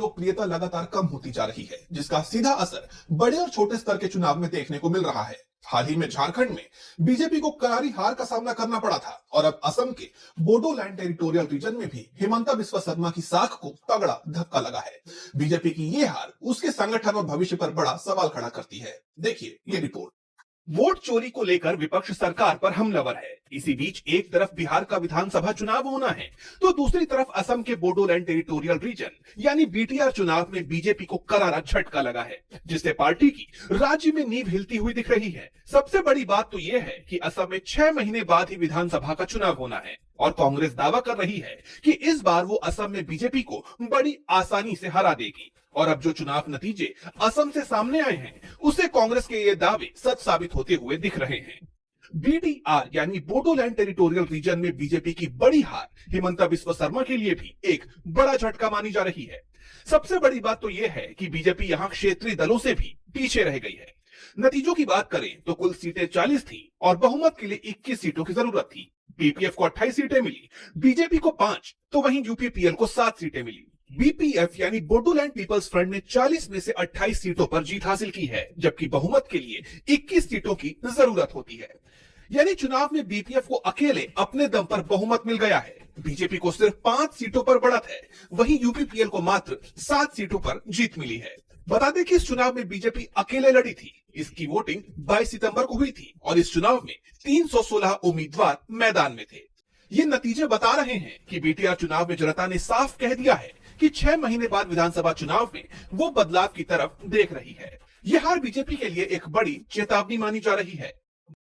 लोकप्रियता लगातार कम होती जा रही है, जिसका सीधा असर बड़े और छोटे स्तर के चुनाव में देखने को मिल रहा है। हाल ही में झारखंड में बीजेपी को करारी हार का सामना करना पड़ा था और अब असम के बोडोलैंड टेरिटोरियल रीजन में भी हिमंता बिस्वा शर्मा की साख को तगड़ा धक्का लगा है। बीजेपी की ये हार उसके संगठन और भविष्य पर बड़ा सवाल खड़ा करती है। देखिए ये रिपोर्ट। वोट चोरी को लेकर विपक्ष सरकार पर हमलावर है। इसी बीच एक तरफ बिहार का विधानसभा चुनाव होना है, तो दूसरी तरफ असम के बोडोलैंड टेरिटोरियल रीजन यानी बीटीआर चुनाव में बीजेपी को करारा झटका लगा है, जिससे पार्टी की राज्य में नींव हिलती हुई दिख रही है। सबसे बड़ी बात तो यह है कि असम में 6 महीने बाद ही विधानसभा का चुनाव होना है और कांग्रेस दावा कर रही है कि इस बार वो असम में बीजेपी को बड़ी आसानी से हरा देगी। और अब जो चुनाव नतीजे असम से सामने आए हैं, उससे कांग्रेस के ये दावे सच साबित होते हुए दिख रहे हैं। बीटीआर यानी बोडोलैंड टेरिटोरियल रीजन में बीजेपी की बड़ी हार हिमंता बिस्वा शर्मा के लिए भी एक बड़ा झटका मानी जा रही है। सबसे बड़ी बात तो यह है कि बीजेपी यहां क्षेत्रीय दलों से भी पीछे रह गई है। नतीजों की बात करें तो कुल सीटें 40 थी और बहुमत के लिए 21 सीटों की जरूरत थी। बीपीएफ को 28 सीटें मिली, बीजेपी को 5, तो वहीं यूपीपीएल को 7 सीटें मिली। बीपीएफ यानी बोडोलैंड पीपल्स फ्रंट ने 40 में से 28 सीटों पर जीत हासिल की है, जबकि बहुमत के लिए 21 सीटों की जरूरत होती है। यानी चुनाव में बीपीएफ को अकेले अपने दम पर बहुमत मिल गया है। बीजेपी को सिर्फ 5 सीटों पर बढ़त है, वहीं यूपीपीएल को मात्र 7 सीटों पर जीत मिली है। बता दें कि इस चुनाव में बीजेपी अकेले लड़ी थी। इसकी वोटिंग 22 सितंबर को हुई थी और इस चुनाव में 316 उम्मीदवार मैदान में थे। ये नतीजे बता रहे हैं कि बीटीआर चुनाव में जनता ने साफ कह दिया है कि 6 महीने बाद विधानसभा चुनाव में वो बदलाव की तरफ देख रही है। यह हार बीजेपी के लिए एक बड़ी चेतावनी मानी जा रही है।